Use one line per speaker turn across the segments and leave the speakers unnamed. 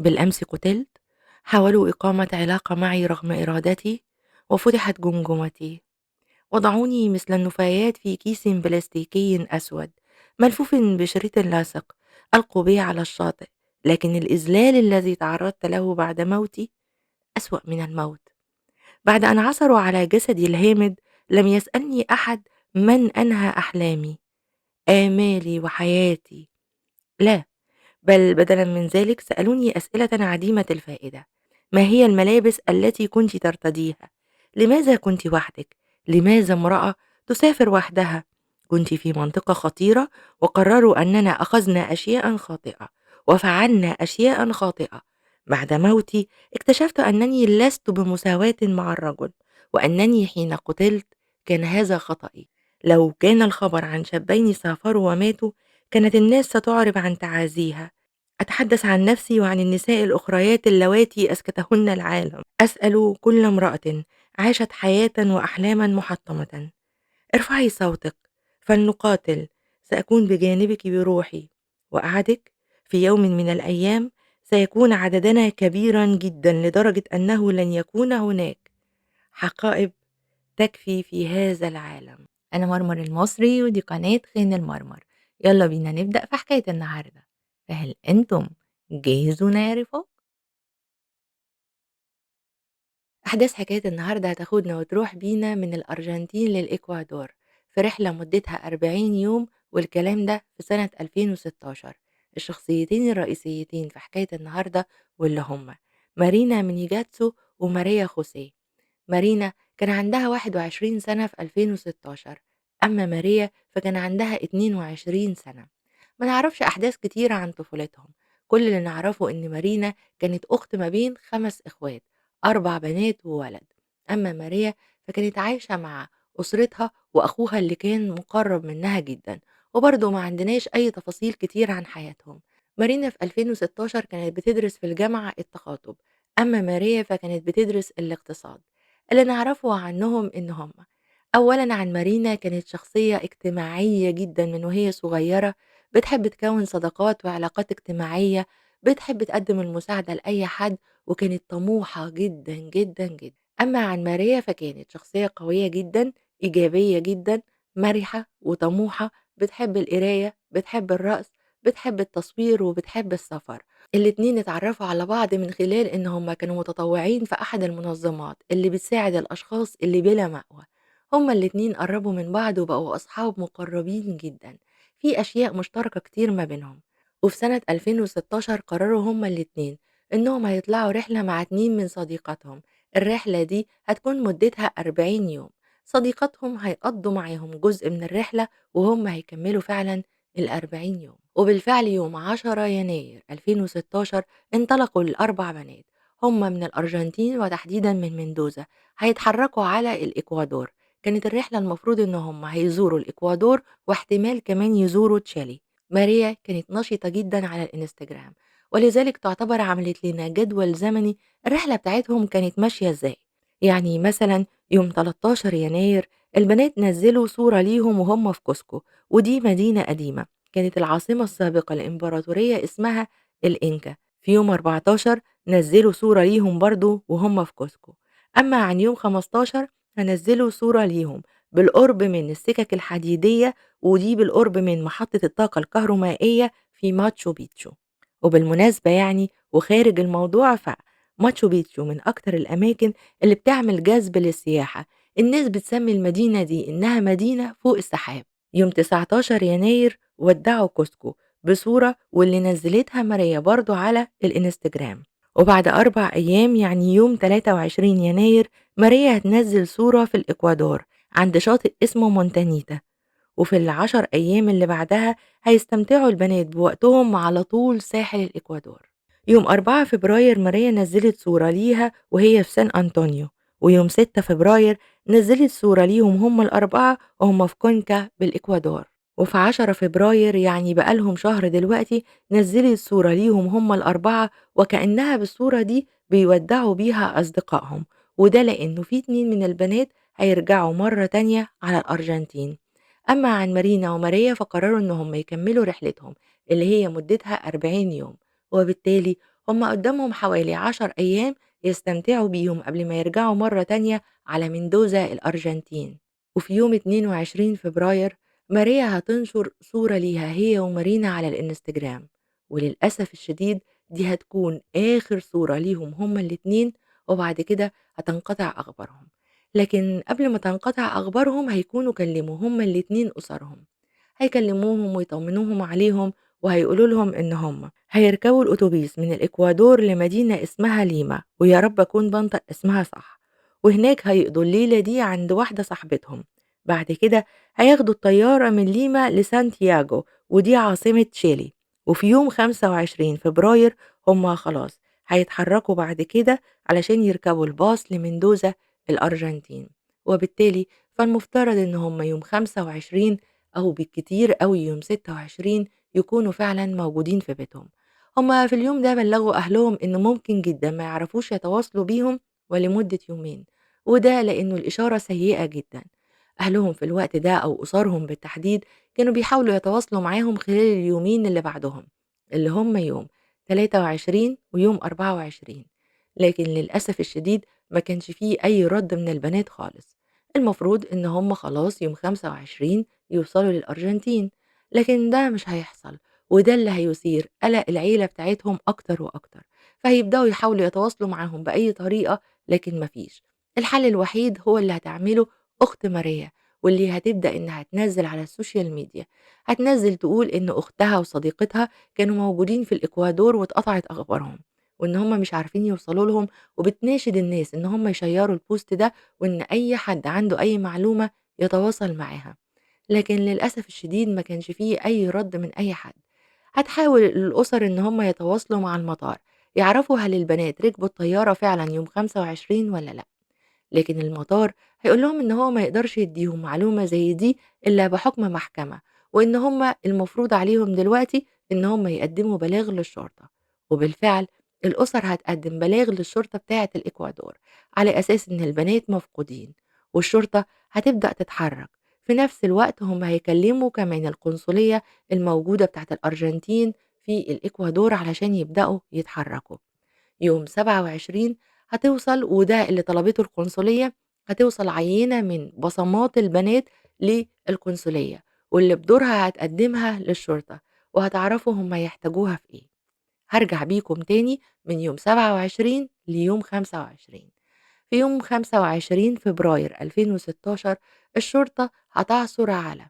بالأمس قتلت، حاولوا إقامة علاقة معي رغم إرادتي، وفتحت جمجمتي، وضعوني مثل النفايات في كيس بلاستيكي أسود ملفوف بشريط لاصق، ألقوا بي على الشاطئ، لكن الإذلال الذي تعرضت له بعد موتي أسوأ من الموت. بعد أن عثروا على جسدي الهامد لم يسألني أحد من أنهى أحلامي، آمالي وحياتي، لا، بل بدلا من ذلك سألوني أسئلة عديمة الفائدة: ما هي الملابس التي كنت ترتديها؟ لماذا كنت وحدك؟ لماذا امرأة تسافر وحدها؟ كنت في منطقة خطيرة وقرروا أننا أخذنا أشياء خاطئة وفعلنا أشياء خاطئة. بعد موتي اكتشفت أنني لست بمساواة مع الرجل، وأنني حين قتلت كان هذا خطأي. لو كان الخبر عن شابين سافروا وماتوا كانت الناس ستعرب عن تعازيها. أتحدث عن نفسي وعن النساء الأخريات اللواتي أسكتهن العالم. أسأل كل امرأة عاشت حياة وأحلاما محطمة: ارفعي صوتك فلنقاتل، سأكون بجانبك بروحي، وأعدك في يوم من الأيام سيكون عددنا كبيرا جدا لدرجة أنه لن يكون هناك حقائب تكفي في هذا العالم. أنا مرمر المصري ودي قناة خان المرمر. يلا بينا نبدأ في حكاية النهاردة. فهل أنتم جاهزون يا رفاق؟ أحداث حكاية النهاردة هتاخدنا وتروح بينا من الأرجنتين للإكوادور في رحلة مدتها 40 يوم، والكلام ده في سنة 2016. الشخصيتين الرئيسيتين في حكاية النهاردة واللي هما مارينا مينيجاتسو وماريا خوسيه. مارينا كان عندها 21 سنة في 2016، أما ماريا فكان عندها 22 سنة. ما نعرفش أحداث كتيرة عن طفولتهم، كل اللي نعرفه إن مارينا كانت أخت ما بين 5 إخوات، 4 بنات وولد. أما ماريا فكانت عايشة مع أسرتها وأخوها اللي كان مقرب منها جدا، وبرضه ما عندناش أي تفاصيل كتير عن حياتهم. مارينا في 2016 كانت بتدرس في الجامعة التخاطب، أما ماريا فكانت بتدرس الاقتصاد. اللي نعرفه عنهم إن هم: أولًا عن مارينا كانت شخصية اجتماعية جدًا من وهي صغيرة، بتحب تكوّن صداقات وعلاقات اجتماعية، بتحب تقدّم المساعدة لأي حد، وكانت طموحة جدًا، جدًا، جدًا. أما عن ماريا فكانت شخصية قوية جدًا، إيجابية جدًا، مَرِحة وطموحة، بتحب القراية، بتحب الرقص، بتحب التصوير، وبتحب السفر. الاتنين اتعرّفوا على بعض من خلال إن هُم كانوا متطوعين في أحد المنظمات اللي بتساعد الأشخاص اللي بلا مأوى. هُم الاتنين قرّبوا من بعض وبقوا أصحاب مقرّبين جدًا، في أشياء مشتركة كتير ما بينهم. وفي سنة 2016 قرروا هُم الاتنين إنهم هيطلعوا رحلة مع 2 من صديقاتهم، الرحلة دي هتكون مدتها 40 يوم. صديقاتهم هيقضّوا معاهم جزء من الرحلة وهُم هيكمّلوا فعلًا ال40 يوم. وبالفعل يوم 10 يناير 2016 انطلقوا ال4 بنات، هم من الأرجنتين وتحديدًا من مندوزا، هيتحركوا على الإكوادور. كانت الرحلة المفروض إن هم هيزوروا الإكوادور واحتمال كمان يزوروا تشيلي. ماريا كانت نشطة جدًا على الإنستجرام، ولذلك تعتبر عملت لنا جدول زمني الرحلة بتاعتهم كانت ماشية إزاي. يعني مثلًا يوم 13 يناير البنات نزّلوا صورة ليهم وهُم في كوسكو، ودي مدينة قديمة، كانت العاصمة السابقة لإمبراطورية اسمها الإنكا. في يوم 14 نزّلوا صورة ليهم برضه وهُم في كوسكو. أمّا عن يوم 15 فنزّلوا صورة ليهم بالقرب من السكك الحديدية، ودي بالقرب من محطة الطاقة الكهرومائية في ماتشو بيتشو. وبالمناسبة يعني وخارج الموضوع، فماتشو بيتشو من أكتر الأماكن اللي بتعمل جذب للسياحة، الناس بتسمي المدينة دي إنها مدينة فوق السحاب. يوم 19 يناير ودعوا كوسكو بصورة واللي نزلتها ماريا برضو على الانستجرام. وبعد 4 أيام يعني يوم 23 يناير ماريا هتنزل صورة في الإكوادور عند شاطئ اسمه مونتانيتا. وفي ال10 أيام اللي بعدها هيستمتعوا البنات بوقتهم على طول ساحل الإكوادور. يوم 4 فبراير ماريا نزلت صورة ليها وهي في سان أنطونيو، ويوم 6 فبراير نزلت صورة ليهم هم الأربعة وهم في كونكا بالإكوادور. وفي 10 فبراير يعني بقالهم شهر دلوقتي نزلت صورة ليهم هم الأربعة وكأنها بالصورة دي بيودعوا بيها أصدقائهم، وده لأنه في 2 من البنات هيرجعوا مرة تانية على الأرجنتين. أما عن مارينا وماريا فقرروا إن هم يكملوا رحلتهم اللي هي مدتها 40 يوم، وبالتالي هم قدامهم حوالي 10 أيام يستمتعوا بيهم قبل ما يرجعوا مرة تانية على مندوزا الأرجنتين. وفي يوم 22 فبراير ماريا هتنشر صورة ليها هي ومارينا على الإنستجرام، وللأسف الشديد دي هتكون آخر صورة ليهم هما الاتنين، وبعد كده هتنقطع أخبارهم. لكن قبل ما تنقطع أخبارهم هيكونوا كلموا هما الاتنين أسرهم، هيكلموهم ويطمنوهم عليهم، وهيقولوا لهم إن هم هيركبوا الأتوبيس من الإكوادور لمدينة اسمها ليما، ويا رب أكون بنطق اسمها صح، وهناك هيقضوا الليلة دي عند واحدة صاحبتهم. بعد كده هياخدوا الطيارة من ليما لسانتياغو، ودي عاصمة تشيلي. وفي يوم 25 فبراير هم خلاص هيتحركوا بعد كده علشان يركبوا الباص لمندوزا الأرجنتين. وبالتالي فالمفترض إن هم يوم 25 أو بالكتير أوي يوم 26 يكونوا فعلًا موجودين في بيتهم. هُم في اليوم ده بلّغوا أهلهم إن ممكن جدًا ما يعرفوش يتواصلوا بيهم ولمدة يومين، وده لإنه الإشارة سيئة جدًا. أهلهم في الوقت ده أو أسرهم بالتحديد كانوا بيحاولوا يتواصلوا معاهم خلال اليومين اللي بعدهم، اللي هم يوم 23 ويوم 24، لكن للأسف الشديد ما كانش في أي رَد من البنات خالص. المفروض إن هم خلاص يوم 25 يوصلوا للأرجنتين، لكن ده مش هيحصل، وده اللي هيثير قلق العيلة بتاعتهم أكتر وأكتر، فهيبدأوا يحاولوا يتواصلوا معاهم بأي طريقة، لكن مفيش. الحل الوحيد هو اللي هتعمله أخت ماريا، واللي هتبدأ إنها تنزل على السوشيال ميديا، هتنزل تقول إن أختها وصديقتها كانوا موجودين في الإكوادور واتقطعت أخبارهم، وإن هم مش عارفين يوصلوا لهم، وبتناشد الناس إن هم يشيروا البوست ده، وإن أي حد عنده أي معلومة يتواصل معاها. لكن للأسف الشديد ما كانش في أي رد من أي حد. هتحاول الأسر إن هم يتواصلوا مع المطار، يعرفوا هل البنات ركبوا الطيارة فعلا يوم 25 ولا لأ، لكن المطار هيقول لهم إن هو ما يقدرش يديهم معلومة زي دي إلا بحكم محكمة، وإن هم المفروض عليهم دلوقتي إن هم يقدموا بلاغ للشرطة. وبالفعل الأسر هتقدم بلاغ للشرطة بتاعة الإكوادور على أساس إن البنات مفقودين، والشرطة هتبدأ تتحرك. في نفس الوقت هم هيكلموا كمان القنصلية الموجودة بتاعة الأرجنتين في الإكوادور علشان يبدأوا يتحركوا. يوم 27 هتوصل، وده اللي طلبته القنصلية، هتوصل عينة من بصمات البنات للقنصلية، واللي بدورها هتقدمها للشرطة، وهتعرفوا هم يحتاجوها في ايه. هرجع بيكم تاني من يوم 27 ليوم 25. في يوم 25 فبراير 2016 الشرطة هتعثر على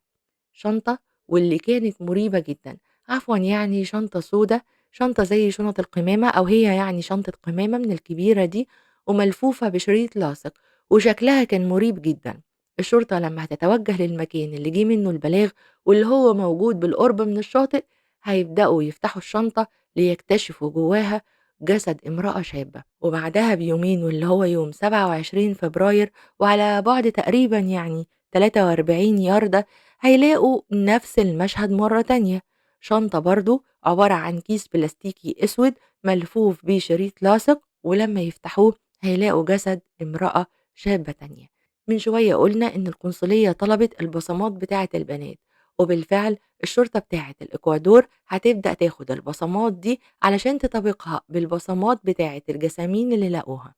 شنطة، واللي كانت مريبة جدًا، عفوًا يعني شنطة سودا، شنطة زي شنط القمامة أو هي يعني شنطة قمامة من الكبيرة دي، وملفوفة بشريط لاصق، وشكلها كان مريب جدًا. الشرطة لمّا هتتوجه للمكان اللي جه منه البلاغ واللي هو موجود بالقرب من الشاطئ، هيبدأوا يفتحوا الشنطة ليكتشفوا جواها جسد امرأة شابة. وبعدها بيومين واللي هو يوم 27 فبراير وعلى بُعد تقريبًا يعني 43 ياردة هيلاقوا نفس المشهد مرة تانية، شنطة برضه عبارة عن كيس بلاستيكي أسود ملفوف بيه شريط لاصق، ولما يفتحوه هيلاقوا جسد امرأة شابة تانية. من شوية قلنا إن القنصلية طلبت البصمات بتاعة البنات، وبالفعل الشرطة بتاعة الإكوادور هتبدأ تاخد البصمات دي علشان تطابقها بالبصمات بتاعة الجسامين اللي لقوها.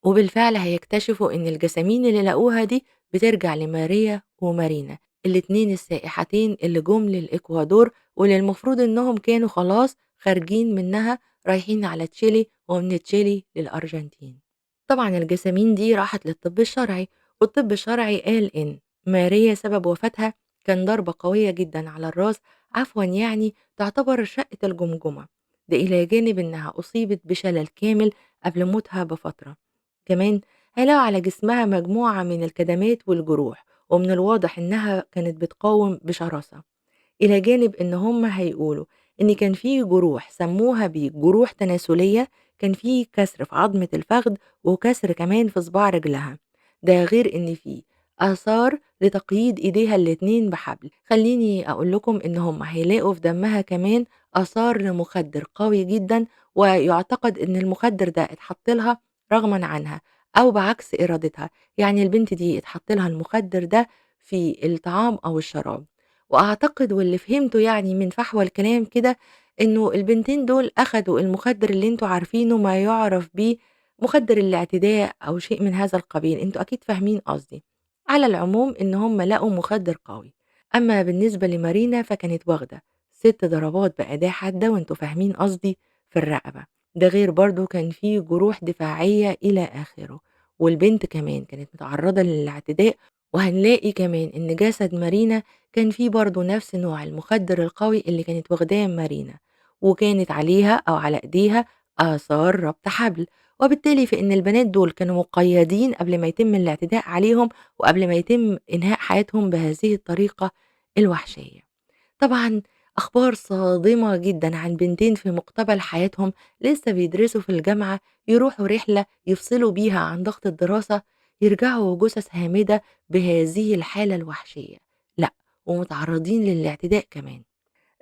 وبالفعل هيكتشفوا إن الجسامين اللي لقوها دي بترجع لماريا ومارينا، الاتنين السائحتين اللي جم للإكوادور، واللي المفروض إنهم كانوا خلاص خارجين منها رايحين على تشيلي، ومن تشيلي للأرجنتين. طبعا الجسامين دي راحت للطب الشرعي، والطب الشرعي قال إن ماريا سبب وفاتها كان ضربة قوية جدا على الراس، عفوا يعني تعتبر شقة الجمجمة، ده إلى جانب إنها أصيبت بشلل كامل قبل موتها بفترة. كمان هيلاقوا على جسمها مجموعة من الكدمات والجروح، ومن الواضح إنها كانت بتقاوم بشراسة، إلى جانب إن هم هيقولوا إن كان في جروح سموها بجروح تناسلية، كان في كسر في عظمة الفخذ وكسر كمان في صباع رجلها، ده غير إن في آثار لتقييد إيديها الاتنين بحبل. خليني أقول لكم إن هم هيلاقوا في دمها كمان آثار لمخدر قوي جدا، ويعتقد إن المخدر ده اتحط لها رغما عنها أو بعكس إرادتها، يعني البنت دي اتحط لها المخدر ده في الطعام أو الشراب. وأعتقد واللي فهمته يعني من فحوى الكلام كده إنه البنتين دول أخدوا المخدر اللي أنتم عارفينه ما يُعرف بيه مخدر الاعتداء أو شيء من هذا القبيل، أنتم أكيد فاهمين قصدي. على العموم إن هم لقوا مخدر قوي. أمّا بالنسبة لمارينا فكانت واخدة 6 ضربات بأداة حادة وأنتم فاهمين قصدي في الرقبة، ده غير برضه كان في جروح دفاعية إلى آخره، والبنت كمان كانت متعرضة للاعتداء، وهنلاقي كمان إن جسد مارينا كان فيه برضه نفس نوع المخدر القوي اللي كانت واخداه مارينا، وكانت عليها أو على إيديها آثار ربط حبل، وبالتالي فإن البنات دول كانوا مقيدين قبل ما يتم الاعتداء عليهم، وقبل ما يتم إنهاء حياتهم بهذه الطريقة الوحشية. طبعًا أخبار صادمة جدًا عن بنتين في مقتبل حياتهم لسه بيدرسوا في الجامعة، يروحوا رحلة يفصلوا بيها عن ضغط الدراسة، يرجعوا جثث هامدة بهذه الحالة الوحشية، لأ ومتعرضين للاعتداء كمان.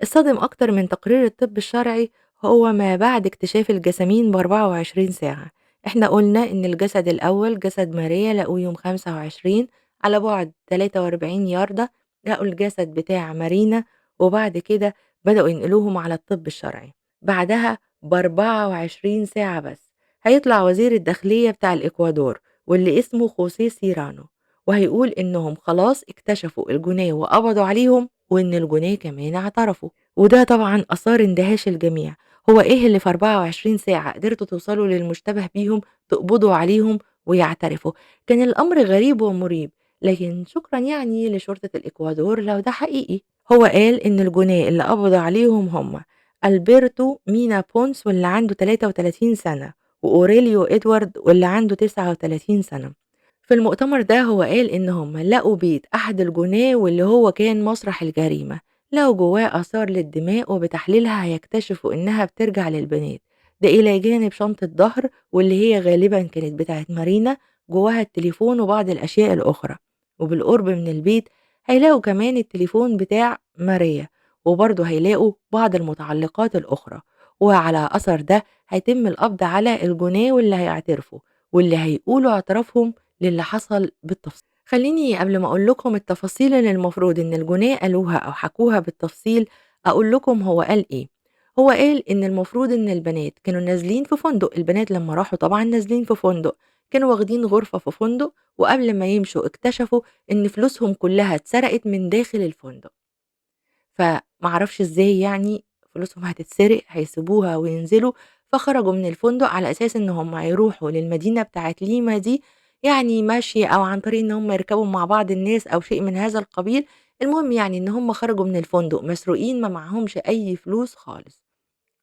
الصادم أكتر من تقرير الطب الشرعي هو ما بعد اكتشاف الجثامين ب24 ساعة. إحنا قلنا إن الجسد الأول جسد ماريا لقوه يوم 25 على بُعد 43 ياردة، لقوا الجسد بتاع مارينا، وبعد كده بدأوا ينقلوهم على الطب الشرعي. بعدها ب24 ساعة بس هيطلع وزير الداخلية بتاع الإكوادور واللي اسمه خوسيه سيرانو، وهيقول إنهم خلاص اكتشفوا الجُناه وقبضوا عليهم، وإن الجُناه كمان اعترفوا. وده طبعًا أثار اندهاش الجميع، هو إيه اللي في 24 ساعة قدرتوا توصلوا للمشتبه بيهم تقبضوا عليهم ويعترفوا؟ كان الأمر غريب ومُريب، لكن شكرًا يعني لشرطة الإكوادور لو ده حقيقي. هو قال إن الجُناه اللي قبض عليهم هم ألبرتو مينا بونس واللي عنده 33 سنة، وأوريليو إدوارد واللي عنده 39 سنة. في المؤتمر ده هو قال إن هم لقوا بيت أحد الجُناه واللي هو كان مسرح الجريمة، لقوا جواه آثار للدماء وبتحليلها هيكتشفوا إنها بترجع للبنات، ده إلى جانب شنطة ضهر واللي هي غالبًا كانت بتاعة مارينا، جواها التليفون وبعض الأشياء الأخرى، وبالقرب من البيت هيلاقوا كمان التليفون بتاع ماريا، وبرضه هيلاقوا بعض المتعلقات الأخرى، وعلى أثر ده هيتم القبض على الجُناه واللي هيعترفوا، واللي هيقولوا اعترافهم للي حصل بالتفصيل. خلّيني قبل ما أقول لكم التفاصيل اللي المفروض إن الجُناه قالوها أو حكوها بالتفصيل، أقول لكم هو قال إيه. هو قال إن المفروض إن البنات كانوا نازلين في فندق، البنات لمّا راحوا طبعًا نازلين في فندق، كانوا واخدين غرفة في فندق، وقبل ما يمشوا اكتشفوا إن فلوسهم كلّها اتسرقت من داخل الفندق. فما أعرفش إزاي يعني فلوسهم هتتسرق، هيسيبوها وينزلوا، فخرجوا من الفندق على أساس إن هم هيروحوا للمدينة بتاعة ليما دي، يعني مشي أو عن طريق إن هم يركبوا مع بعض الناس أو شيء من هذا القبيل، المهم يعني إن هم خرجوا من الفندق مسروقين ما معاهمش أي فلوس خالص.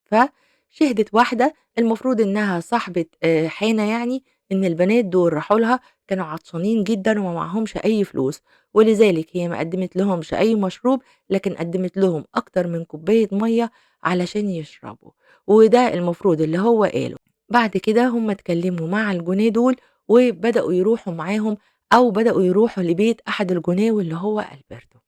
فشهدت واحدة المفروض إنها صاحبة حانة يعني، إن البنات دول راحوا لها كانوا عطشانين جدًا وما معاهمش أي فلوس، ولذلك هي ما قدّمت لهمش أي مشروب، لكن قدّمت لهم أكتر من كوباية مَيّة علشان يشربوا، وده المفروض اللي هو قاله. بعد كده هم اتكلموا مع الجُناه دول وبدأوا يروحوا معاهم أو بدأوا يروحوا لبيت أحد الجُناه واللي هو ألبرتو.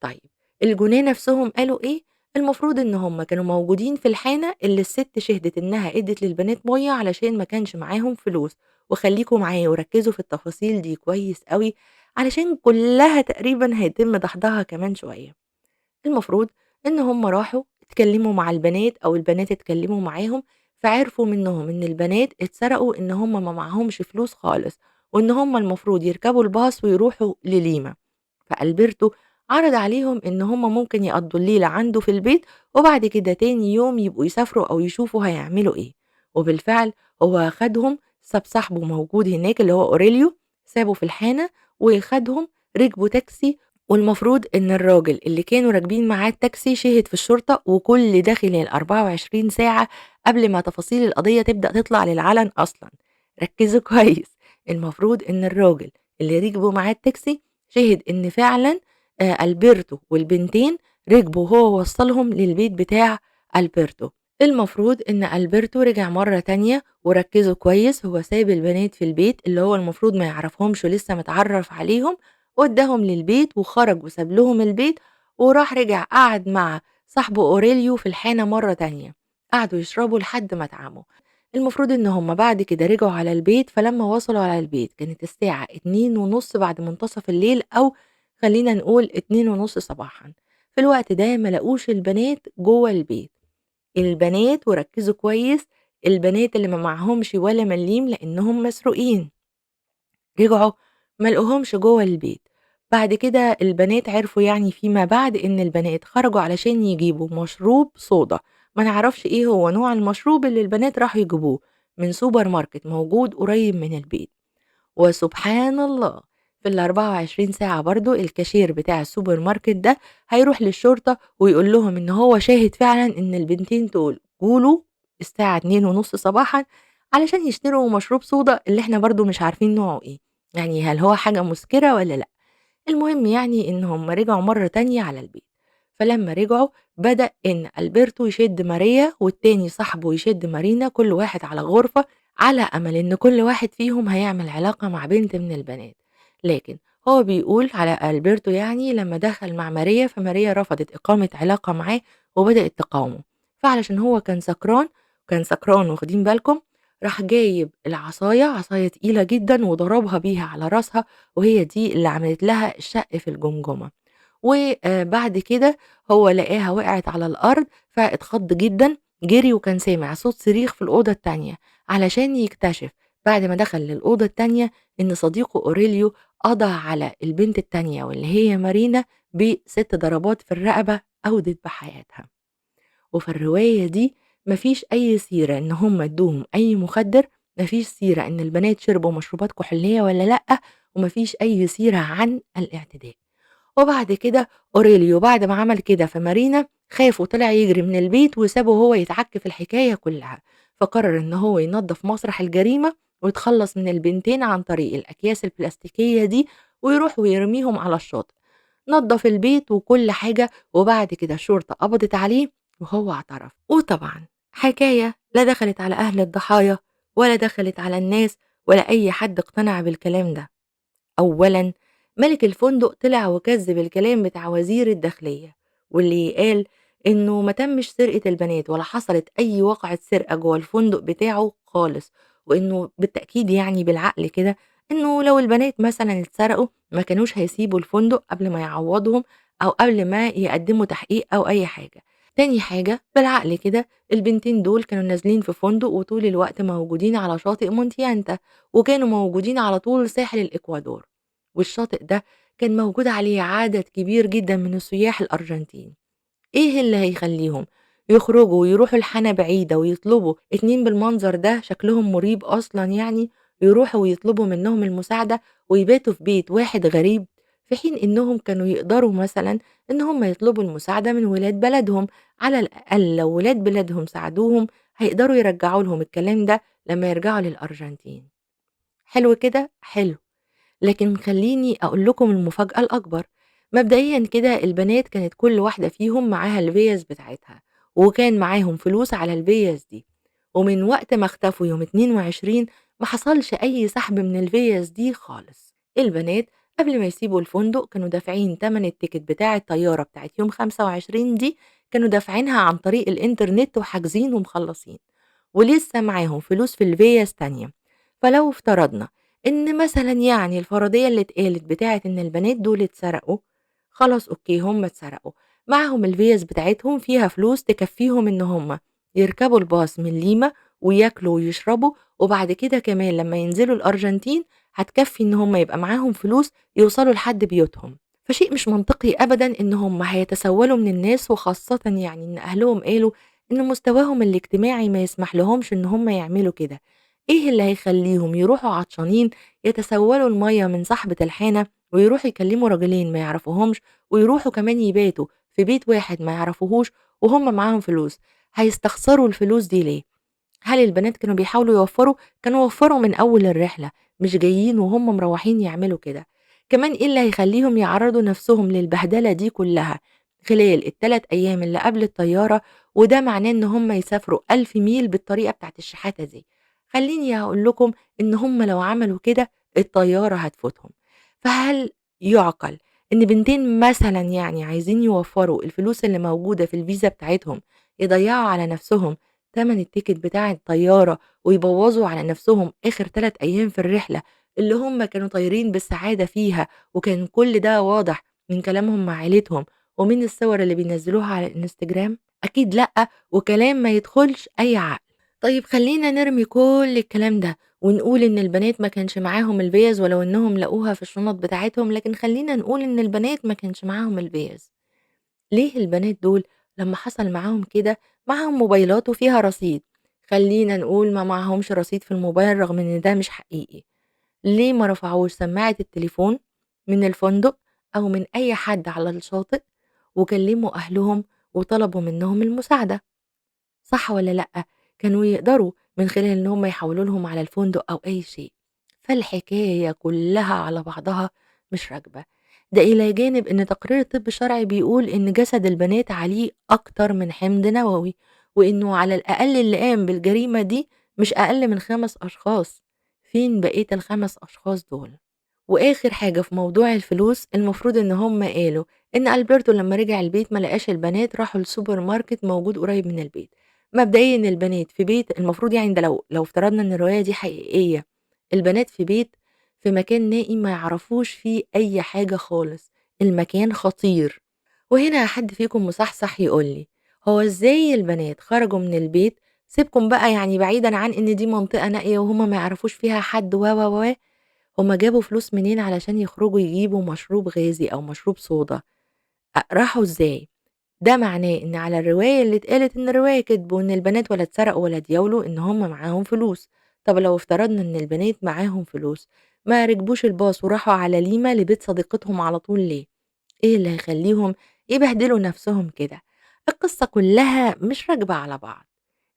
طيب الجُناه نَفْسهم قالوا إيه، المفروض إن هُم كانوا موجودين في الحانة اللي السِت شهدت إنها ادّت للبنات مَيّة علشان ما كانش معاهم فلوس، وخلّيكم معايا وركّزوا في التفاصيل دي كويس أوي، علشان كُلّها تقريبًا هيتم دحضها كمان شوية. المفروض إن هُم راحوا اتكلموا مع البنات أو البنات اتكلموا معاهم، فعرفوا منّهم إن البنات اتسرقوا إن هُم ما معاهمش فلوس خالص، وإن هُم المفروض يركبوا الباص ويروحوا لليما. فألبرتو عرض عليهم إن هم ممكن يقضّوا الليلة عنده في البيت، وبعد كده تاني يوم يبقوا يسافروا أو يشوفوا هيعملوا إيه، وبالفعل هو خدهم ساب صاحبه موجود هناك اللي هو أوريليو، سابه في الحانة وخدهم ركبوا تاكسي، والمفروض إن الراجل اللي كانوا راكبين معاه التاكسي شِهِد في الشرطة، وكل ده خلال 24 ساعة قبل ما تفاصيل القضية تبدأ تطلع للعلن أصلًا. ركّزوا كويس، المفروض إن الراجل اللي ركبوا معاه التاكسي شهد إن فعلًا ألبرتو والبنتين ركبوا وهو وصّلهم للبيت بتاع ألبرتو. المفروض إن ألبرتو رجع مرّة تانية وركّزوا كويس، هو ساب البنات في البيت اللي هو المفروض ما يعرفهمش ولسه متعرّف عليهم، ودّاهم للبيت وخرج وساب لهم البيت، وراح رجع قعد مع صاحبه أوريليو في الحانة مرّة تانية، قعدوا يشربوا لحد ما اتعموا. المفروض إن هُم بعد كده رجعوا على البيت، فلمّا وصلوا على البيت كانت الساعة 02:30 بعد منتصف الليل أو خلّينا نقول 02:30 صباحًا. في الوقت ده ما لاقوش البنات جوّه البيت، البنات وركّزوا كويس، البنات اللي ما معاهمش ولا مليم لإنهم مسروقين. رجعوا ما لقوهمش جوّه البيت، بعد كده البنات عرفوا يعني فيما بعد إن البنات خرجوا علشان يجيبوا مشروب صودا، ما نعرفش إيه هو نوع المشروب اللي البنات راحوا يجيبوه من سوبر ماركت موجود قريب من البيت. وسبحان الله في ال24 ساعة برضه الكاشير بتاع السوبر ماركت ده هيروح للشرطة ويقول لهم إن هو شاهد فعلًا إن البنتين دول جُه الساعة 2:30 صباحًا علشان يشتروا مشروب صودا اللي إحنا برضه مش عارفين نوعه إيه، يعني هل هو حاجة مسكرة والّا لأ؟ المهم يعني إن هم رجعوا مرّة تانية على البيت، فلمّا رجعوا بدأ إن ألبرتو يشد ماريا والتاني صاحبه يشد مارينا كل واحد على غرفة، على أمل إن كل واحد فيهم هيعمل علاقة مع بنت من البنات، لكن هو بيقول على ألبرتو يعني لمّا دخل مع ماريا، فماريا رفضت إقامة علاقة معاه وبدأت تقاومه، فعلشان هو كان سكران واخدين بالكم، راح جايب العصاية، عصاية تقيلة جدًا وضربها بيها على راسها وهي دي اللي عملت لها الشق في الجمجمة. بعد كده هو لقاها وقعت على الأرض، فاتخض جدًا، جري وكان سامع صوت صريخ في الأوضة التانية، علشان يكتشف بعد ما دخل للأوضة التانية إن صديقه أوريليو قضى على البنت التانية واللي هي مارينا ب6 ضربات في الرقبة أودت بحياتها. وفي الرواية دي ما فيش أي سيرة إن هم ادوهم أي مخدر، ما فيش سيرة إن البنات شربوا مشروبات كحولية والّا لأ، وما فيش أي سيرة عن الاعتداء. وبعد كده أوريليو بعد ما عمل كده في مارينا خاف وطلع يجري من البيت وسابه هو يتعك في الحكاية كلها، فقرر إن هو ينظف مسرح الجريمة ويتخلص من البنتين عن طريق الأكياس البلاستيكية دي ويروح ويرميهم على الشاطئ. نضف البيت وكل حاجة وبعد كده الشرطة قبضت عليه وهو اعترف. وطبعا حكاية لا دخلت على أهل الضحايا ولا دخلت على الناس ولا أي حد اقتنع بالكلام ده. أولًا مَلِك الفندق طلع وكذّب الكلام بتاع وزير الداخلية، واللي قال إنه ما تمِّش سرقة البنات ولا حصلت أي واقعة سرقة جوّه الفندق بتاعه خالص، وإنه بالتأكيد يعني بالعقل كده إنه لو البنات مثلًا اتسرقوا ما كانوش هيسيبوا الفندق قبل ما يعوّضهم أو قبل ما يقدّموا تحقيق أو أي حاجة. تاني حاجة بالعقل كده البنتين دول كانوا نازلين في فندق وطول الوقت موجودين على شاطئ مونتيانتا، وكانوا موجودين على طول ساحل الإكوادور. والشاطئ ده كان موجود عليه عدد كبير جدًا من السياح الأرجنتين، إيه اللي هيخلّيهم يخرجوا ويروحوا لحاجة بعيدة ويطلبوا 2 بالمنظر ده شكلهم مُريب أصلًا يعني، يروحوا ويطلبوا منّهم المساعدة ويباتوا في بيت واحد غريب، في حين إنهم كانوا يقدروا مثلًا إن هم يطلبوا المساعدة من ولاد بلدهم، على الأقل لو ولاد بلادهم ساعدوهم هيقدروا يرجعوا لهم الكلام ده لمّا يرجعوا للأرجنتين. حلو كده؟ حلو. لكن خلّيني أقول لكم المفاجأة الأكبر، مبدئيًا كده البنات كانت كل واحدة فيهم معاها الفيَّز بتاعتها، وكان معاهم فلوس على الفيَّز دي، ومن وقت ما اختفوا يوم 22 ما حصلش أي سحب من الفيَّز دي خالص، البنات قبل ما يسيبوا الفندق كانوا دافعين تمن التيكت بتاع الطيارة بتاعة يوم 25 دي، كانوا دافعينها عن طريق الإنترنت وحاجزين ومخلّصين، ولسه معاهم فلوس في الفيَّز تانية، فلو افترضنا إن مثلًا يعني الفرضية اللي اتقالت بتاعة إن البنات دول اتسرقوا، خلاص أوكي هم اتسرقوا، معاهم الفيَّز بتاعتهم فيها فلوس تكفّيهم إن هم يركبوا الباص من ليما وياكلوا ويشربوا، وبعد كده كمان لمّا ينزلوا الأرجنتين هتكفّي إن هم يبقى معاهم فلوس يوصلوا لحد بيوتهم، فشيء مش منطقي أبدًا إن هم هيتسولوا من الناس وخاصةً يعني إن أهلهم قالوا إن مستواهم الاجتماعي ما يسمحلهمش إن هم يعملوا كده. إيه اللي هيخلّيهم يروحوا عطشانين يتسولوا المَيّة من صاحبة الحانة، ويروحوا يكلموا راجلين ما يعرفوهمش، ويروحوا كمان يباتوا في بيت واحد ما يعرفوهوش وهُم معاهم فلوس، هيستخسروا الفلوس دي ليه؟ هل البنات كانوا بيحاولوا يوفّروا؟ كانوا وفّروا من أول الرحلة، مش جايين وهُم مروّحين يعملوا كده. كمان إيه اللي هيخلّيهم يعرّضوا نَفْسهم للبهدلة دي كلّها خلال ال3 أيام اللي قبل الطيارة، وده معناه إن هُم يسافروا 1000 ميل بالطريقة بتاعة الشحاتة دي. خلّيني أقول لكم إن هُم لو عملوا كده الطيارة هتفوتهم. فهل يُعقل إن بنتين مثلًا يعني عايزين يوفّروا الفلوس اللي موجودة في الفيزا بتاعتهم، يضيّعوا على نَفْسهم تمن التيكت بتاع الطيارة ويبوظوا على نفسهم آخر 3 أيام في الرحلة اللي هم كانوا طايرين بالسعادة فيها، وكان كل ده واضح من كلامهم مع عيلتهم ومن الصور اللي بينزّلوها على الإنستجرام؟ أكيد لأ، وكلام ما يدخلش أي عقل. طيب خلّينا نرمي كل الكلام ده، ونقول إن البنات ما كانش معاهم الفيَّز ولو إنهم لقوها في الشنط بتاعتهم، لكن خلّينا نقول إن البنات ما كانش معاهم الفيَّز. ليه البنات دول لمّا حصل معاهم كده معاهم موبايلات وفيها رصيد، خلّينا نقول ما معاهمش رصيد في الموبايل رغم إن ده مش حقيقي، ليه ما رفعوش سماعة التليفون من الفندق أو من أي حد على الشاطئ وكلموا أهلهم وطلبوا منهم المساعدة؟ صح والّا لأ؟ كانوا يقدروا من خلال إن هم يحولوا لهم على الفندق أو أي شيء، فالحكاية كلّها على بعضها مش راكبة، ده إلى جانب إن تقرير الطب الشرعي بيقول إن جسد البنات عليه أكتر من حمض نووي، وإنه على الأقل اللي قام بالجريمة دي مش أقل من 5 أشخاص، فين بقية ال5 أشخاص دول؟ وآخر حاجة في موضوع الفلوس، المفروض إن هم قالوا إن ألبرتو لمّا رجع البيت ما لقاش البنات، راحوا السوبر ماركت موجود قريب من البيت. مبدئيًا البنات في بيت المفروض يعني ده لو افترضنا إن الرواية دي حقيقية، البنات في بيت في مكان نائي ما يعرفوش فيه أي حاجة خالص، المكان خطير. وهنا حد فيكم مصحصح يقول لي، هو إزاي البنات خرجوا من البيت سيبكم بقى يعني بعيدًا عن إن دي منطقة نائية وهُم ما يعرفوش فيها حد هُم جابوا فلوس منين علشان يخرجوا يجيبوا مشروب غازي أو مشروب صودا؟ راحوا إزاي؟ ده معناه إن على الرواية اللي اتقالت إن الرواية كدب وإن البنات ولا اتسرقوا ولا اتياولوا، إن هُم معاهم فلوس. طب لو افترضنا إن البنات معاهم فلوس، ما ركبوش الباص وراحوا على ليما لبيت صديقتهم على طول ليه؟ إيه اللي هيخلّيهم يبهدلوا نفسهم كده؟ القصة كلّها مش راكبة على بعض.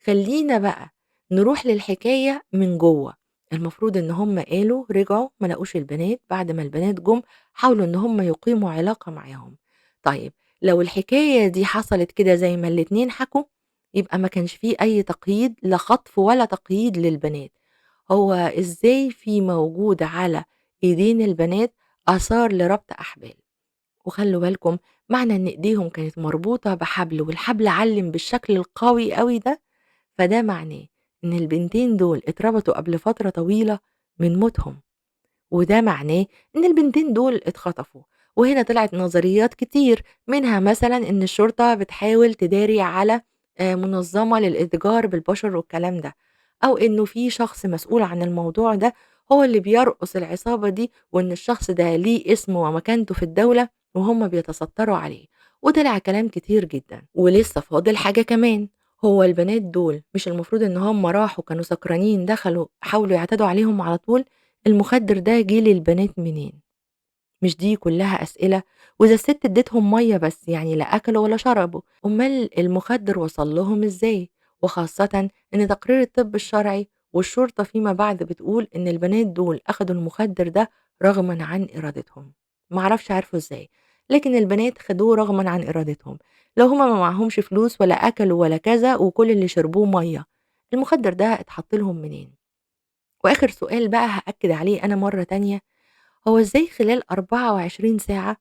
خلّينا بقى نروح للحكاية من جوّه، المفروض إن هُم قالوا رجعوا ما لقوش البنات، بعد ما البنات جُم حاولوا إن هُم يقيموا علاقة معاهم. طيب لو الحكاية دي حصلت كده زي ما الاتنين حكوا، يبقى ما كانش في أي تقييد لا خطف ولا تقييد للبنات. هو إزاي في موجود على إيدين البنات آثار لربط أحبال؟ وخلّوا بالكم معنى إن إيديهم كانت مربوطة بحبل والحبل علِّم بالشكل القوي أوي ده، فده معناه إن البنتين دول اتربطوا قبل فترة طويلة من موتهم. وده معناه إن البنتين دول اتخطفوا، وهنا طلعت نظريات كتير منها مثلًا إن الشرطة بتحاول تداري على منظمة للإتجار بالبشر والكلام ده، أو إنه في شخص مسؤول عن الموضوع ده هو اللي بيرقص العصابة دي، وإن الشخص ده ليه اسمه ومكانته في الدولة وهُم بيتستروا عليه، وطلع كلام كتير جدًا. ولسه فاضل حاجة كمان، هو البنات دول مش المفروض إن هُم راحوا كانوا سكرانين دخلوا حاولوا يعتدوا عليهم على طول؟ المخدر ده جه للبنات منين؟ مش دي كلها أسئلة؟ وإذا الست اديتهم مَيّة بس يعني لا أكلوا ولا شربوا، أُمّال المخدر وصل لهم إزاي؟ وخاصةً إن تقرير الطب الشرعي والشرطة فيما بعد بتقول إن البنات دول أخدوا المخدر ده رغمًا عن إرادتهم، ما أعرفش عرفوا إزاي، لكن البنات خدوه رغمًا عن إرادتهم، لو هُم ما معاهمش فلوس ولا أكلوا ولا كذا وكل اللي شربوه مَيّة، المخدر ده اتحط لهم منين؟ وآخر سؤال بقى هأكد عليه أنا مرة تانية، هو إزاي خلال 24 ساعة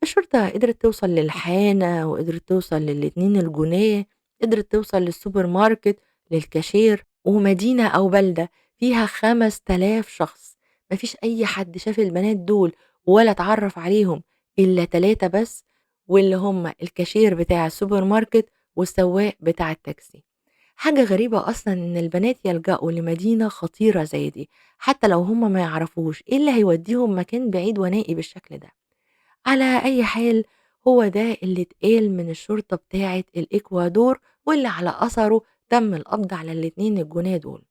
الشرطة قدرت توصل للحانة وقدرت توصل للاتنين الجُناه، قدرت توصل للسوبر ماركت، للكاشير، ومدينة أو بلدة فيها 5000 شخص، ما فيش أي حد شاف البنات دول ولا اتعرّف عليهم إلا 3 بس، واللي هم الكاشير بتاع السوبر ماركت والسواق بتاع التاكسي. حاجة غريبة أصلًا إن البنات يلجأوا لمدينة خطيرة زي دي، حتى لو هُم ما يعرفوش إيه اللي هيوديهم مكان بعيد ونائي بالشكل ده. على أي حال هو ده اللي اتقال من الشرطة بتاعة الإكوادور، واللي على أثره تم القبض على الاتنين الجُناه دول.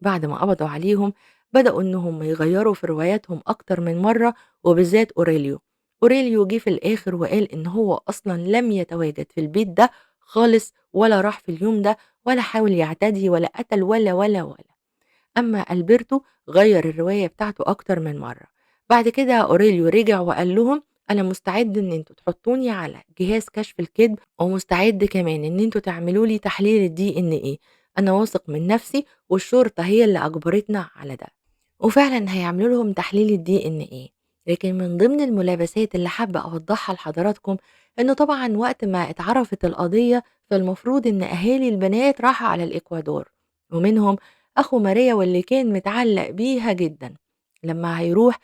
بعد ما قبضوا عليهم بدأوا إنهم يغيّروا في رواياتهم أكتر من مرّة وبالذات أوريليو. أوريليو جه في الآخر وقال إن هو أصلًا لم يتواجد في البيت ده خالص ولا راح في اليوم ده ولا حاول يعتدي ولا قتل ولا. أمّا ألبرتو غيّر الرواية بتاعته أكتر من مرّة. بعد كده أوريليو رجع وقال لهم: "أنا مستعد إن أنتم تحطّوني على جهاز كشف الكذب ومستعد كمان إن أنتم تعملوا لي تحليل الDNA، أنا واثق من نفسي والشرطة هي اللي أجبرتنا على ده." وفعلًا هيعملوا لهم تحليل الDNA، لكن من ضمن الملابسات اللي حابة أوضّحها لحضراتكم، إنه طبعًا وقت ما اتعرفت القضية، فالمفروض إن أهالي البنات راحوا على الإكوادور، ومنهم أخو ماريا واللي كان متعلق بيها جدًا، لمّا هيروح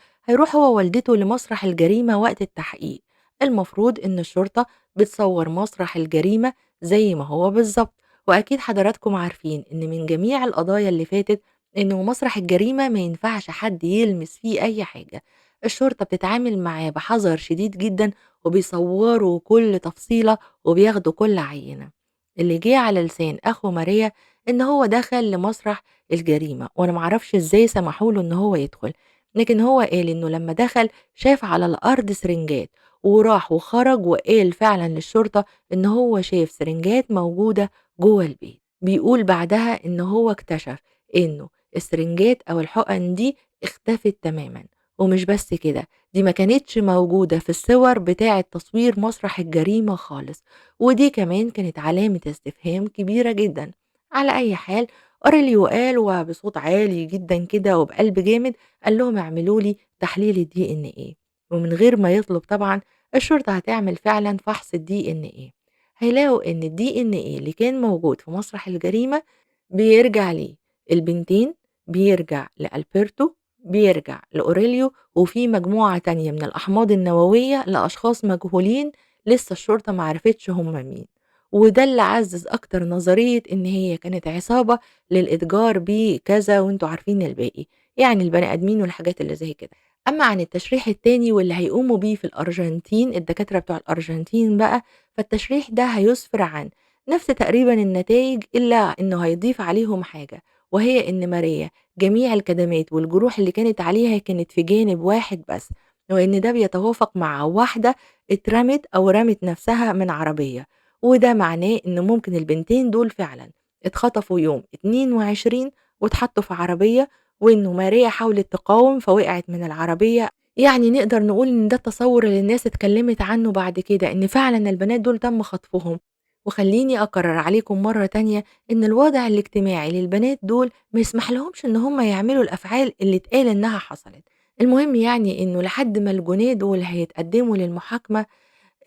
هو ووالدته لمسرح الجريمة وقت التحقيق، المفروض إن الشرطة بتصوّر مسرح الجريمة زي ما هو بالضبط. وأكيد حضراتكم عارفين إن من جميع القضايا اللي فاتت إنه مسرح الجريمة ما ينفعش حد يلمس فيه أي حاجة، الشرطة بتتعامل معاه بحذر شديد جدًا وبيصوروا كل تفصيلة وبياخدوا كل عينة. اللي جه على لسان أخو ماريا إن هو دخل لمسرح الجريمة، وأنا ما أعرفش إزاي سمحوا له إن هو يدخل، لكن هو قال إنه لمّا دخل شاف على الأرض سرنجات، وراح وخرج وقال فعلًا للشرطة إن هو شاف سرنجات موجودة جوّه البيت. بيقول بعدها إن هو اكتشف إنه السرنجات أو الحقن دي اختفت تمامًا، ومش بس كده، دي ما كانتش موجودة في الصور بتاعة تصوير مسرح الجريمة خالص، ودي كمان كانت علامة استفهام كبيرة جدًا. على أي حال أوريليو قال وبصوت عالي جدًا كده وبقلب جامد، قال لهم اعملوا لي تحليل الDNA، ومن غير ما يطلب طبعًا الشرطة هتعمل فعلًا فحص الDNA، هيلاقوا إن الDNA اللي كان موجود في مسرح الجريمة بيرجع ليه؟ البنتين، بيرجع لألبرتو، بيرجع لأوريليو، وفي مجموعة تانية من الأحماض النووية لأشخاص مجهولين لسه الشرطة ما عرفتش هم مين، وده اللي عزّز أكتر نظرية إن هي كانت عصابة للإتجار بكذا وأنتم عارفين الباقي، يعني البني آدمين والحاجات اللي زي كده. أمّا عن التشريح التاني واللي هيقوموا بيه في الأرجنتين، الدكاترة بتوع الأرجنتين بقى، فالتشريح ده هيُسفر عن نفس تقريبًا النتايج إلا إنه هيضيف عليهم حاجة، وهي إن ماريا جميع الكدمات والجروح اللي كانت عليها كانت في جانب واحد بس، وإن ده بيتوافق مع واحدة اترمت أو رمت نفسها من عربية، وده معناه إن ممكن البنتين دول فعلًا اتخطفوا يوم 22 واتحطوا في عربية، وإنه ماريا حاولت تقاوم فوقعت من العربية. يعني نقدر نقول إن ده التصور اللي الناس اتكلمت عنه بعد كده، إن فعلًا البنات دول تم خطفهم. وخلّيني أكرر عليكم مرة تانية إن الوضع الاجتماعي للبنات دول ما يسمحلهمش إن هم يعملوا الأفعال اللي اتقال إنها حصلت. المهم يعني إنه لحد ما الجُناه دول هيتقدموا للمحاكمة،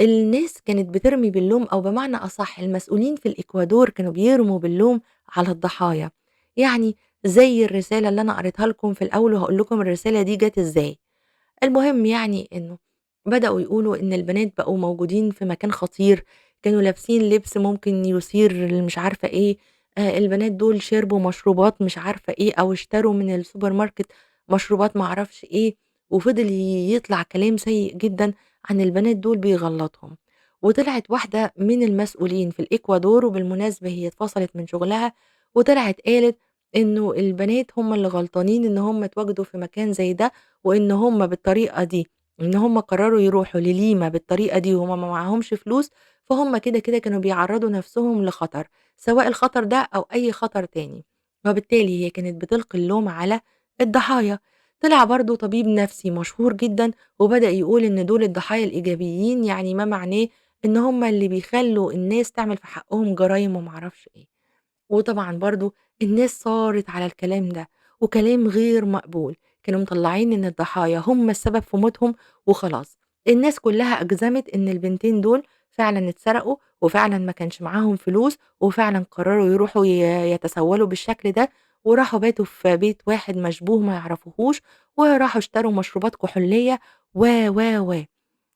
الناس كانت بترمي باللوم أو بمعنى أصح المسؤولين في الإكوادور كانوا بيرموا باللوم على الضحايا، يعني زي الرسالة اللي أنا قريتها لكم في الأول وهاقول لكم الرسالة دي جات إزاي. المهم يعني إنه بدأوا يقولوا إن البنات بقوا موجودين في مكان خطير، كانوا لابسين لبس ممكن يثير مش عارفة إيه، البنات دول شربوا مشروبات مش عارفة إيه، أو اشتروا من السوبر ماركت مشروبات ما أعرفش إيه، وفضل يطلع كلام سيء جدًا عن البنات دول بيغلطهم. وطلعت واحدة من المسؤولين في الإكوادور، وبالمناسبة هي اتفصلت من شغلها، وطلعت قالت إنه البنات هم اللي غلطانين إن هم اتواجدوا في مكان زي ده، وإن هم بالطريقة دي، إن هم قرروا يروحوا لليما بالطريقة دي وهُم ما معاهمش فلوس، فهُم كده كانوا بيعرّضوا نَفْسهم لخطر، سواء الخطر ده أو أي خطر تاني، وبالتالي هي كانت بتلقي اللوم على الضحايا. طلع برضه طبيب نَفْسي مشهور جدًا وبدأ يقول إن دول الضحايا الإيجابيين، يعني ما معناه إن هم اللي بيخلّوا الناس تعمل في حقّهم جرايم وما أعرفش إيه. وطبعًا برضه الناس صارت على الكلام ده، وكلام غير مقبول، كانوا مطلّعين إن الضحايا هم السبب في موتهم وخلاص، الناس كلّها أجزمت إن البنتين دول فعلًا اتسرقوا، وفعلًا ما كانش معاهم فلوس، وفعلًا قرروا يروحوا يتسولوا بالشكل ده، وراحوا باتوا في بيت واحد مشبوه ما يعرفوهوش، وراحوا اشتروا مشروبات كحولية و.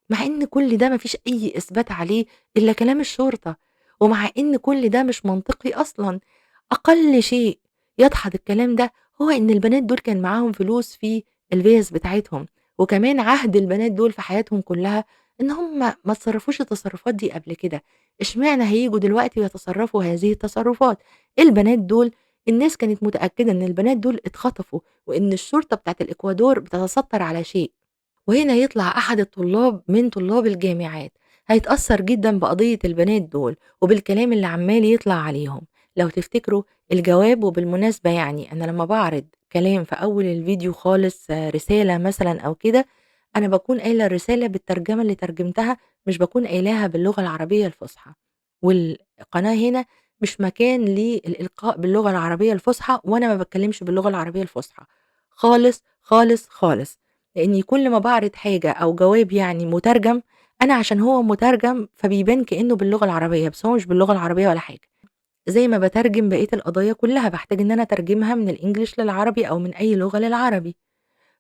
مع إن كل ده ما فيش أي إثبات عليه إلا كلام الشرطة، ومع إن كل ده مش منطقي أصلًا، أقل شيء يدحض الكلام ده هو إن البنات دول كان معاهم فلوس في الفيَّز بتاعتهم، وكمان عهد البنات دول في حياتهم كلها إن هم ما اتصرفوش التصرفات دي قبل كده، إشمعنى هييجوا دلوقتي ويتصرفوا هذه التصرفات؟ البنات دول الناس كانت متأكدة إن البنات دول اتخطفوا، وإن الشرطة بتاعة الإكوادور بتتستر على شيء. وهنا يطلع أحد الطلاب من طلاب الجامعات هيتأثر جدًا بقضية البنات دول، وبالكلام اللي عمّال يطلع عليهم. لو تفتكروا الجواب، وبالمناسبة يعني أنا لمّا باعرض كلام في أول الفيديو خالص رسالة مثلًا أو كده، أنا باكون قايلة الرسالة بالترجمة اللي ترجمتها، مش باكون قايلاها باللغة العربية الفصحى. والقناة هنا مش مكان للإلقاء باللغة العربية الفصحى، وأنا ما باتكلمش باللغة العربية الفصحى خالص، خالص، خالص. لإني كل ما باعرض حاجة أو جواب يعني مترجم، أنا عشان هو مترجم فبيبان كإنه باللغة العربية، بس هو مش باللغة العربية ولا حاجة. زي ما باترجم بقية القضايا كلها، باحتاج إن أنا أترجمها من الإنجليش للعربي أو من أي لغة للعربي.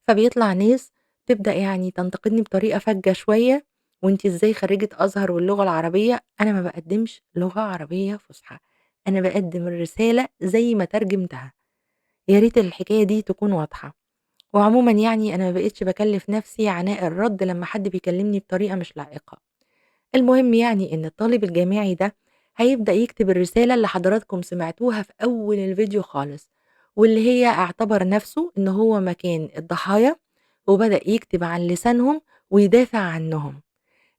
فبيطلع ناس تبدأ يعني تنتقدني بطريقة فَجّة شوية، وأنتِ إزاي خريجة أزهر واللغة العربية، أنا ما باقدّمش لغة عربية فُصحى، أنا باقدّم الرسالة زي ما ترجمتها، يا ريت الحكاية دي تكون واضحة. وعمومًا يعني أنا ما بقيتش باكلّف نفسي عناء الرَد لمّا حد بيكلمني بطريقة مش لائقة. المهم يعني إن الطالب الجامعي ده هيبدأ يكتب الرسالة اللي حضراتكم سمعتوها في أول الفيديو خالص، واللي هي اعتبر نفسه إن هو مكان الضحايا، وبدأ يكتب عن لسانهم ويدافع عنهم.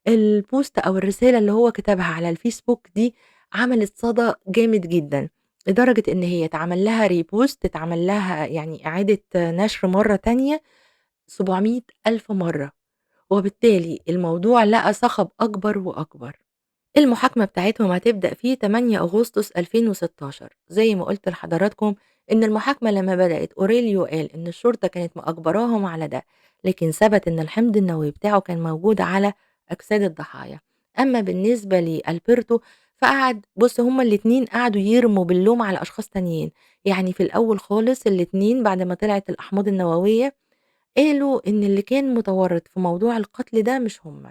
البوست أو الرسالة اللي هو كتبها على الفيسبوك دي عملت صدى جامد جدًا، لدرجة إن هي اتعمل لها repost، اتعمل لها يعني إعادة نشر مرة تانية 700.000 مرة، وبالتالي الموضوع لقى صخب أكبر وأكبر. المحاكمة بتاعتهم هتبدأ في 8 أغسطس 2016. زي ما قُلت لحضراتكم إن المحاكمة لمّا بدأت أوريليو قال إن الشرطة كانت مأجبراهم على ده، لكن ثبت إن الحمض النووي بتاعه كان موجود على أجساد الضحايا. أمّا بالنسبة لألبرتو بُص هُم الاتنين قعدوا يرموا باللوم على أشخاص تانيين، يعني في الأول خالص الاتنين بعد ما طلعت الأحماض النووية قالوا إن اللي كان متورط في موضوع القتل ده مش هم،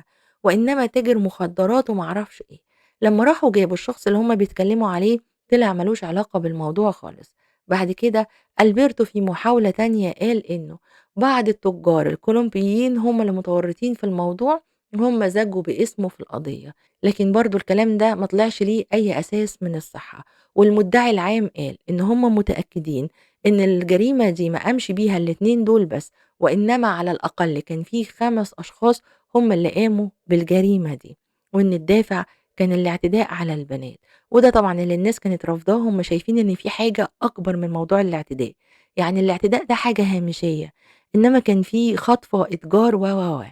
وإنما تاجر مخدرات وما أعرفش إيه. لمّا راحوا جابوا الشخص اللي هم بيتكلموا عليه طلع ما لوش علاقة بالموضوع خالص. بعد كده ألبرتو في محاولة تانية قال إنه بعض التجار الكولومبيين هم اللي متورطين في الموضوع وهم زجوا باسمه في القضية، لكن برضه الكلام ده ما طلعش ليه أي أساس من الصحة. والمدعي العام قال إن هم متأكدين إن الجريمة دي ما قامش بيها الاتنين دول بس، وإنما على الأقل كان في 5 أشخاص هم اللي قاموا بالجريمة دي، وإن الدافع كان الاعتداء على البنات. وده طبعًا اللي الناس كانت رافضاه، هم شايفين إن في حاجة أكبر من موضوع الاعتداء، يعني الاعتداء ده حاجة هامشية، إنما كان في خطف وإتجار و.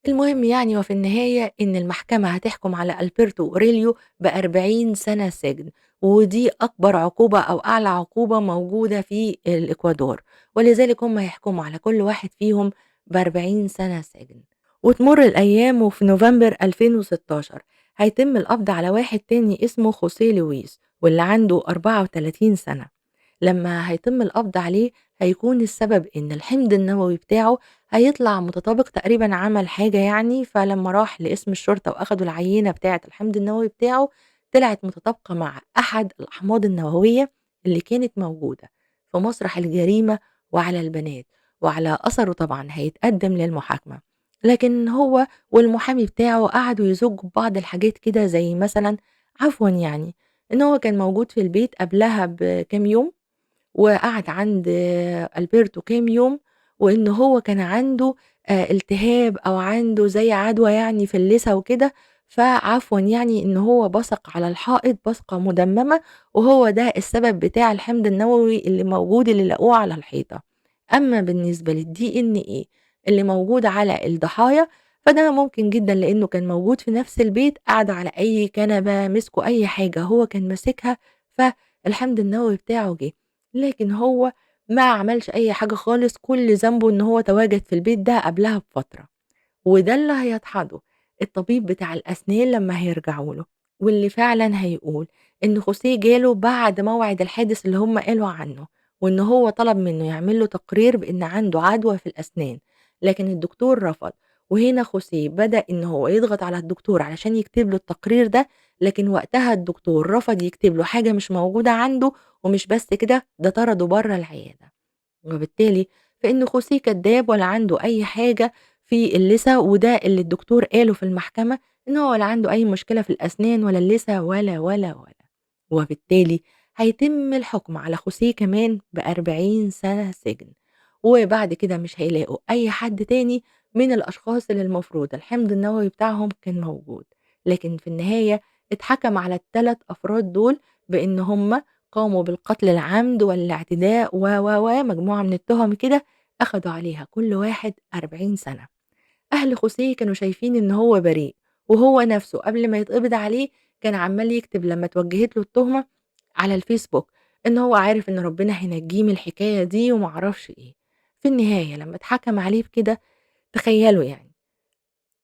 المهم يعني وفي النهاية إن المحكمة هتحكم على ألبرتو أوريليو ب40 سنة سجن، ودي أكبر عقوبة أو أعلى عقوبة موجودة في الإكوادور، ولذلك هم هيحكموا على كل واحد فيهم ب40 سنة سجن. وتمر الأيام وفي نوفمبر 2016 هيتم القبض على واحد تاني اسمه خوسيه لويس واللي عنده 34 سنة. لمّا هيتم القبض عليه هيكون السبب إن الحمض النووي بتاعه هيطلع متطابق تقريبًا عمل حاجة يعني، فلمّا راح لقسم الشرطة وأخدوا العينة بتاعة الحمض النووي بتاعه، طلعت متطابقة مع أحد الأحماض النووية اللي كانت موجودة في مسرح الجريمة وعلى البنات، وعلى أثره طبعًا هيتقدم للمحاكمة. لكن هو والمحامي بتاعه قعدوا يزجوا ببعض الحاجات كده زي مثلًا عفوًا يعني، إن هو كان موجود في البيت قبلها بكام يوم وقعد عند ألبرتو كام يوم، وإن هو كان عنده التهاب أو عنده زي عدوى يعني في اللثة وكده، فعفوًا يعني إن هو بصق على الحائط بصقة مدممة، وهو ده السبب بتاع الحمض النووي اللي موجود اللي لقوه على الحيطة. أمّا بالنسبة للDNA اللي موجود على الضحايا، فده ممكن جدًا لإنه كان موجود في نفس البيت، قعدوا على أي كنبة، مسكوا أي حاجة هو كان ماسكها، فالحمض النووي بتاعه جه. لكن هو ما عملش أي حاجة خالص، كل ذنبه إن هو تواجد في البيت ده قبلها بفترة. وده اللي هيدحضه الطبيب بتاع الأسنان لمّا هيرجعوا له، واللي فعلًا هيقول إن خوسيه جاله بعد موعد الحادث اللي هم قالوا عنه، وإن هو طلب منه يعمل له تقرير بإن عنده عدوى في الأسنان، لكن الدكتور رفض. وهنا خوسيه بدأ إن هو يضغط على الدكتور علشان يكتب له التقرير ده، لكن وقتها الدكتور رفض يكتب له حاجة مش موجودة عنده، ومش بس كده ده طرده برّه العيادة. وبالتالي فإن خوسيه كدّاب ولا عنده أي حاجة في اللثة، وده اللي الدكتور قاله في المحكمة، إن هو لا عنده أي مشكلة في الأسنان ولا اللثة ولا. وبالتالي هيتم الحكم على خوسيه كمان ب40 سنة سجن، وبعد كده مش هيلاقوا أي حد تاني من الأشخاص اللي المفروض الحمض النووي بتاعهم كان موجود. لكن في النهاية اتحكم على ال3 أفراد دول بإن هم قاموا بالقتل العمد والاعتداء مجموعة من التُهَم كده أخدوا عليها كل واحد 40 سنة. أهل خوسيه كانوا شايفين إن هو بريء، وهو نَفْسه قبل ما يتقبض عليه كان عمّال يكتب لمّا اتوجهت له التهمة على الفيسبوك، إن هو عارف إن ربنا هينجّيه من الحكاية دي وما أعرفش إيه. في النهاية لمّا اتحكم عليه بكده، تخيّلوا يعني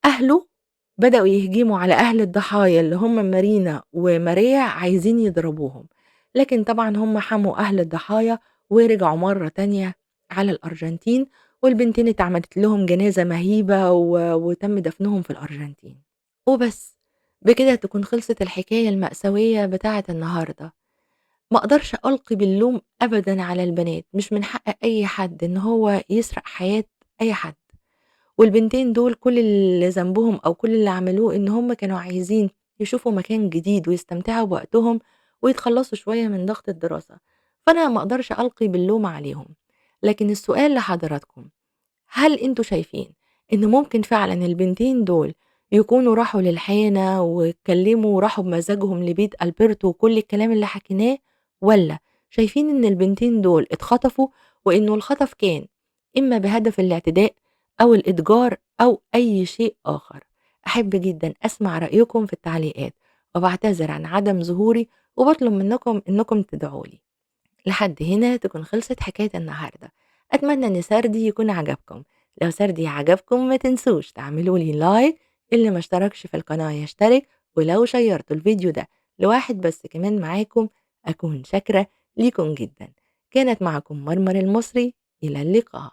أهله بدأوا يهجموا على أهل الضحايا اللي هم مارينا وماريا عايزين يضربوهم، لكن طبعًا هم حموا أهل الضحايا ورجعوا مرّة تانية على الأرجنتين، والبنتين اتعملت لهم جنازة مهيبة وتم دفنهم في الأرجنتين. وبس. بكده تكون خلصت الحكاية المأساوية بتاعة النهارده. ما أقدرش ألقي باللوم أبدًا على البنات، مش من حق أي حد إن هو يسرق حياة أي حد. والبنتين دول كل اللي ذنبهم أو كل اللي عملوه إن هم كانوا عايزين يشوفوا مكان جديد ويستمتعوا بوقتهم ويتخلّصوا شوية من ضغط الدراسة، فأنا ما أقدرش ألقي باللوم عليهم. لكن السؤال لحضراتكم، هل أنتم شايفين إن ممكن فعلًا البنتين دول يكونوا راحوا للحانة واتكلموا وراحوا بمزاجهم لبيت ألبرتو وكل الكلام اللي حكيناه، والّا شايفين إن البنتين دول اتخطفوا وإنه الخطف كان إما بهدف الاعتداء أو الإتجار أو أي شيء آخر؟ أحب جدًا أسمع رأيكم في التعليقات، وباعتذر عن عدم ظهوري وباطلب منكم إنكم تدعوا لي. لحد هنا تكون خلصت حكاية النهاردة. أتمنى إن سردي يكون عجبكم. لو سردي عجبكم ما تنسوش تعملوا لي لايك، اللي ما اشتركش في القناة يشترك، ولو شيرتوا الفيديو ده لواحد بس كمان معاكم أكون شاكرة ليكم جدا. كانت معكم مرمر المصري، إلى اللقاء.